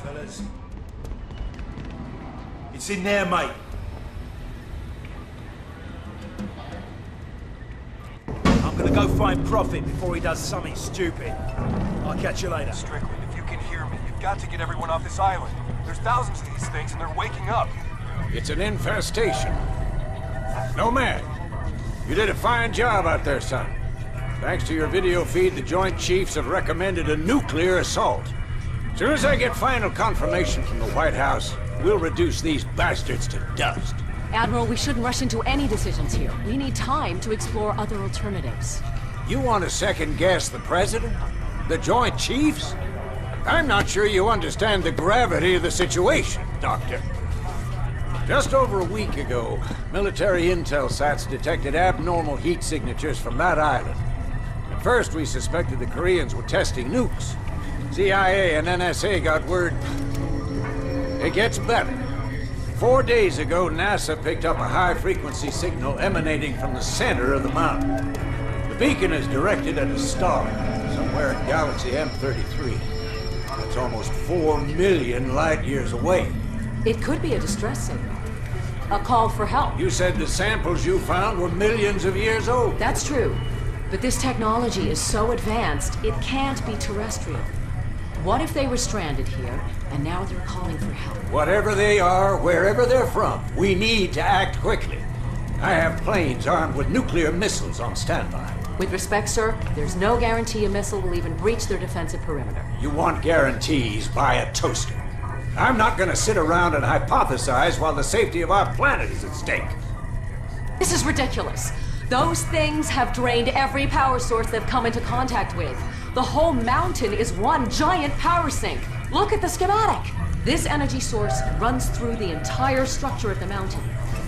fellas. It's in there, mate. I'm gonna go find Prophet before he does something stupid. I'll catch you later. Strickland, if you can hear me, you've got to get everyone off this island. There's thousands of these things and they're waking up. It's an infestation. Nomad, you did a fine job out there, son. Thanks to your video feed, the Joint Chiefs have recommended a nuclear assault. As soon as I get final confirmation from the White House, we'll reduce these bastards to dust. Admiral, we shouldn't rush into any decisions here. We need time to explore other alternatives. You want to second-guess the President? The Joint Chiefs? I'm not sure you understand the gravity of the situation, Doctor. Just over a week ago, military intel sats detected abnormal heat signatures from that island. At first, we suspected the Koreans were testing nukes. CIA and NSA got word. It gets better. 4 days ago, NASA picked up a high-frequency signal emanating from the center of the mountain. The beacon is directed at a star, somewhere in Galaxy M33. That's almost 4 million light-years away. It could be a distress signal. A call for help. You said the samples you found were millions of years old. That's true. But this technology is so advanced, it can't be terrestrial. What if they were stranded here, and now they're calling for help? Whatever they are, wherever they're from, we need to act quickly. I have planes armed with nuclear missiles on standby. With respect, sir, there's no guarantee a missile will even breach their defensive perimeter. You want guarantees, buy a toaster. I'm not gonna sit around and hypothesize while the safety of our planet is at stake. This is ridiculous. Those things have drained every power source they've come into contact with. The whole mountain is one giant power sink. Look at the schematic. This energy source runs through the entire structure of the mountain.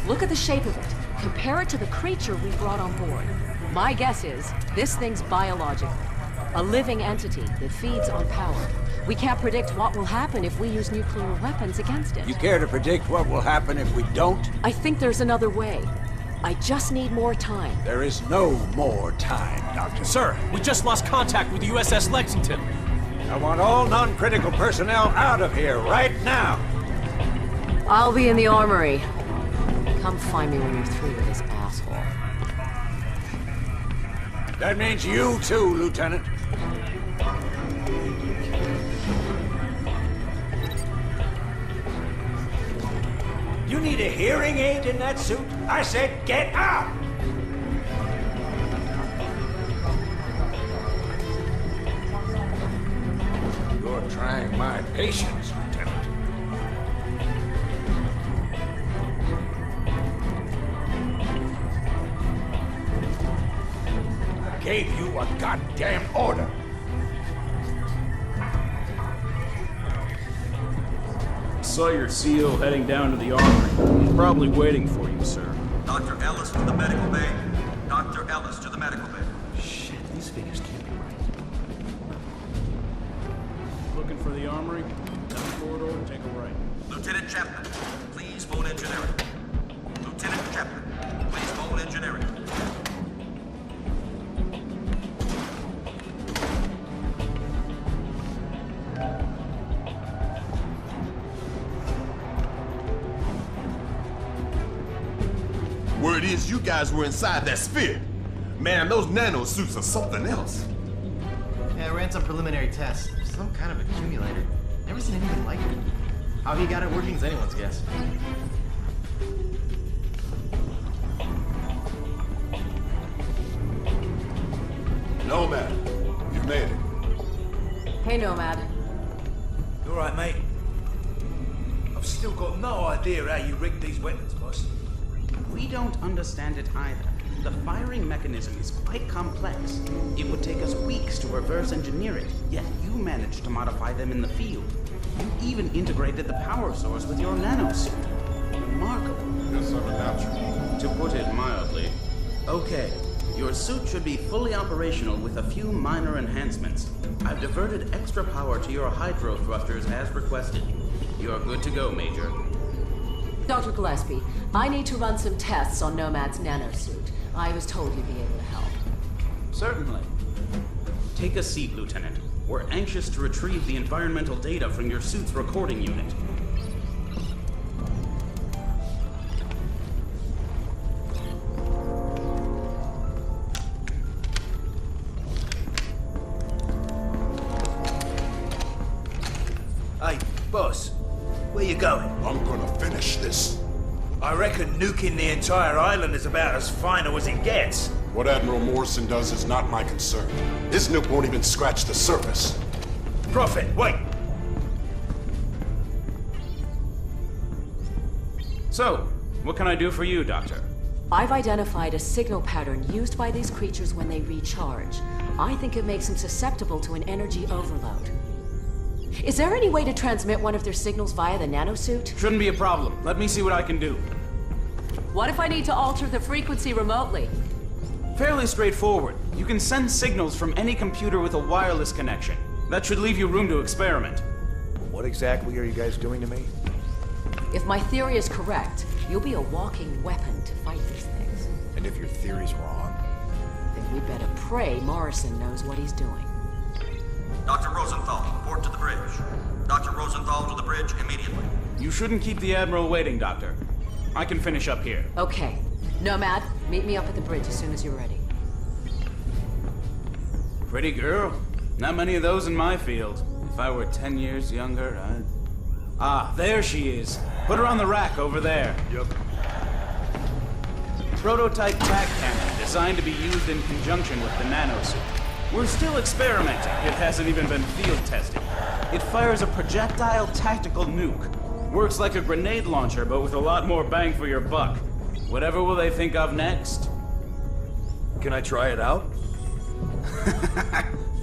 Look at the shape of it. Compare it to the creature we brought on board. My guess is this thing's biological. A living entity that feeds on power. We can't predict what will happen if we use nuclear weapons against it. You care to predict what will happen if we don't? I think there's another way. I just need more time. There is no more time, Doctor. Sir, we just lost contact with the USS Lexington. I want all non-critical personnel out of here right now. I'll be in the armory. Come find me when you're through with this asshole. That means you too, Lieutenant. You need a hearing aid in that suit? I said get out! You're trying my patience, Lieutenant. I gave you a goddamn order. Saw your CO heading down to the armory. He's probably waiting for you, sir. Dr. Ellis to the medical bay. Dr. Ellis to the medical bay. Shit, these figures can't be right. Looking for the armory? Down the corridor, take a right. Lieutenant Chapman, please phone engineering. Lieutenant Chapman, please phone engineering. Word is you guys were inside that sphere. Man, those nano suits are something else. Yeah, I ran some preliminary tests. Some kind of accumulator. Never seen anything like it. How he got it working is anyone's guess. Nomad, you made it. Hey, Nomad. You alright, mate? I've still got no idea how you rigged these weapons, boss. We don't understand it either. The firing mechanism is quite complex. It would take us weeks to reverse engineer it, yet you managed to modify them in the field. You even integrated the power source with your nanosuit. Remarkable. Yes, I'm a natural. To put it mildly. Okay, your suit should be fully operational with a few minor enhancements. I've diverted extra power to your hydro thrusters as requested. You're good to go, Major. Dr. Gillespie, I need to run some tests on Nomad's nanosuit. I was told you'd be able to help. Certainly. Take a seat, Lieutenant. We're anxious to retrieve the environmental data from your suit's recording unit. Hey, boss, where you going? I'm gonna finish this. I reckon nuking the entire island is about as final as it gets. What Admiral Morrison does is not my concern. His nuke won't even scratch the surface. Prophet, wait! So, what can I do for you, Doctor? I've identified a signal pattern used by these creatures when they recharge. I think it makes them susceptible to an energy overload. Is there any way to transmit one of their signals via the nanosuit? Shouldn't be a problem. Let me see what I can do. What if I need to alter the frequency remotely? Fairly straightforward. You can send signals from any computer with a wireless connection. That should leave you room to experiment. What exactly are you guys doing to me? If my theory is correct, you'll be a walking weapon to fight these things. And if your theory's wrong? Then we better pray Morrison knows what he's doing. Dr. Rosenthal, report to the bridge. Dr. Rosenthal to the bridge immediately. You shouldn't keep the Admiral waiting, Doctor. I can finish up here. Okay. Nomad, meet me up at the bridge as soon as you're ready. Pretty girl. Not many of those in my field. If I were 10 years younger, I'd... Ah, there she is. Put her on the rack over there. Yep. Prototype tac cannon designed to be used in conjunction with the nanosuit. We're still experimenting. It hasn't even been field tested. It fires a projectile tactical nuke. Works like a grenade launcher, but with a lot more bang for your buck. Whatever will they think of next? Can I try it out?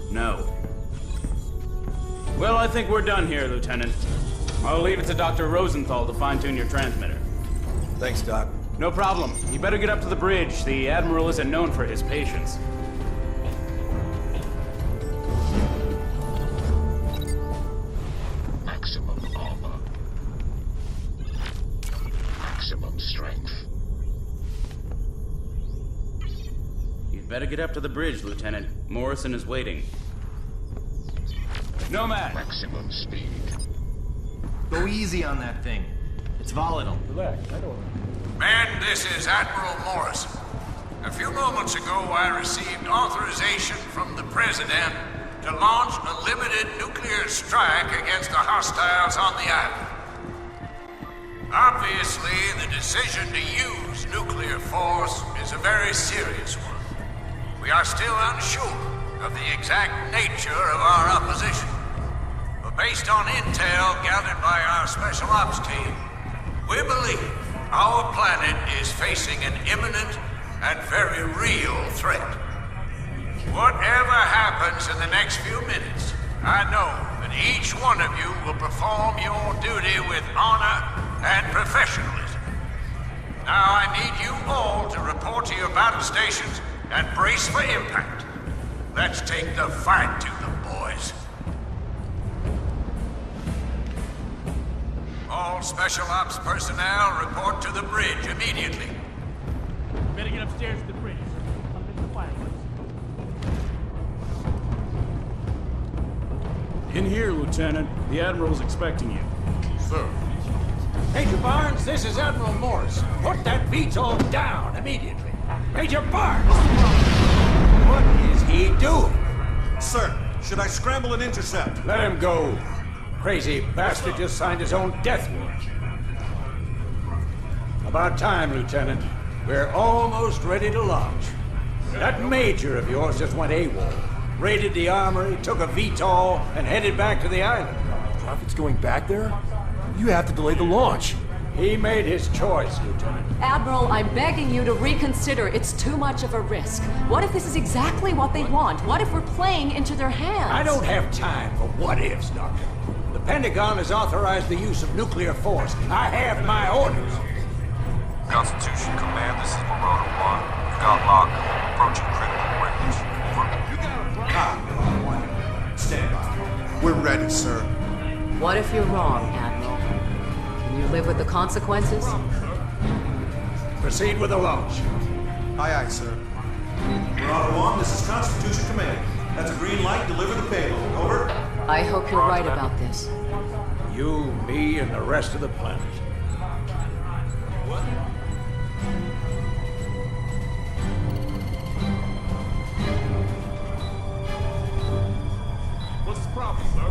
No. Well, I think we're done here, Lieutenant. I'll leave it to Dr. Rosenthal to fine-tune your transmitter. Thanks, Doc. No problem. You better get up to the bridge. The Admiral isn't known for his patience. Maximum armor. Maximum strength. You'd better get up to the bridge, Lieutenant. Morrison is waiting. Nomad! Maximum speed. Go easy on that thing. It's volatile. Men, this is Admiral Morrison. A few moments ago, I received authorization from the President to launch a limited nuclear strike against the hostiles on the island. Obviously, the decision to use nuclear force is a very serious one. We are still unsure of the exact nature of our opposition. But based on intel gathered by our Special Ops team, we believe our planet is facing an imminent and very real threat. Whatever happens in the next few minutes, I know that each one of you will perform your duty with honor and professionalism. Now I need you all to report to your battle stations and brace for impact. Let's take the fight to them, boys. All Special Ops personnel report to the bridge immediately. Better get upstairs to the bridge. I'll make the fireworks. In here, Lieutenant. The Admiral's expecting you. Sir. Major Barnes, this is Admiral Morris. Put that VTOL down immediately. Major Barnes! What is he doing? Sir, should I scramble and intercept? Let him go. Crazy bastard just signed his own death warrant. About time, Lieutenant. We're almost ready to launch. That major of yours just went AWOL. Raided the armory, took a VTOL, and headed back to the island. Prophet's going back there? You have to delay the launch. He made his choice, Lieutenant. Admiral, I'm begging you to reconsider. It's too much of a risk. What if this is exactly what they want? What if we're playing into their hands? I don't have time for what-ifs, Doctor. The Pentagon has authorized the use of nuclear force. I have my orders. Constitution Command, this is Marauder 1. We've got lock. Approaching critical range. Over. Stand by. We're ready, sir. What if you're wrong, Admiral? Can you live with the consequences? Proceed with the launch. Aye, aye, sir. Marauder 1, this is Constitution Command. That's a green light. Deliver the payload. Over. I hope you're right about this. You, me, and the rest of the planet. What's the problem, sir?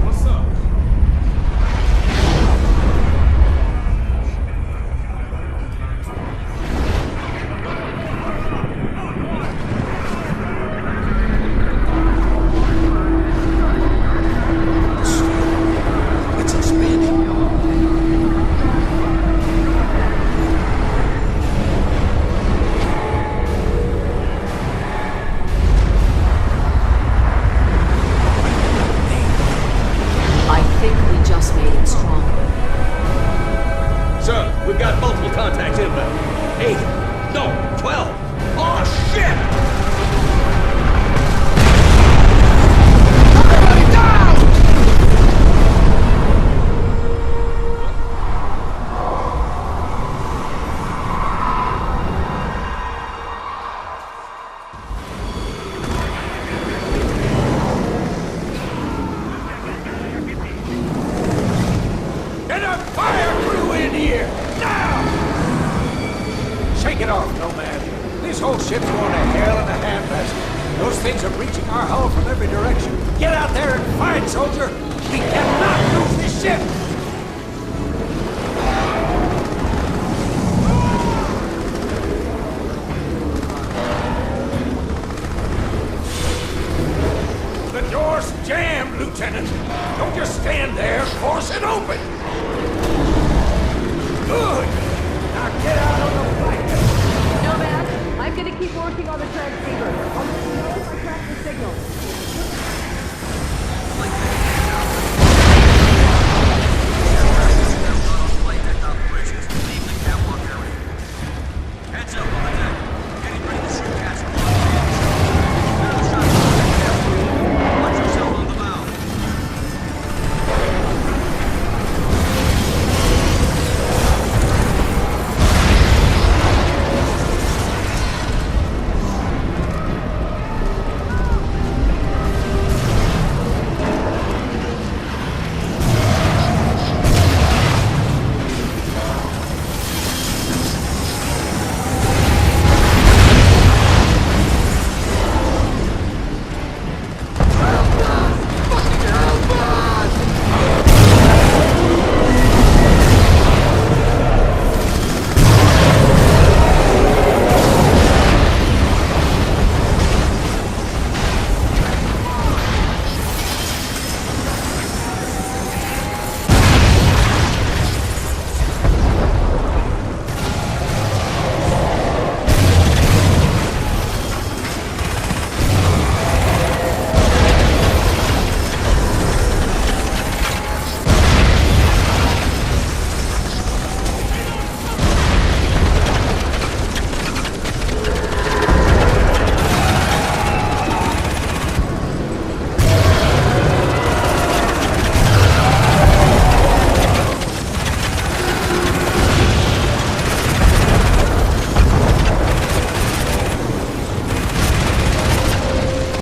What's up? It's expanding. I think we just made it stronger. Sir, we've got multiple contacts inbound. 8. No, 12. Oh, shit! Everybody down! Get a fire crew in here! Now! Shake it off, Nomad. This whole ship's going to hell in a handbasket. Those things are breaching our hull from every direction. Get out there and fight, soldier! We cannot lose this ship! The door's jammed, Lieutenant. Don't just stand there. Force it open. Good. Now get out on the flank. Nomad, I'm gonna keep working on the transceiver. I'll let you know if I track the signal.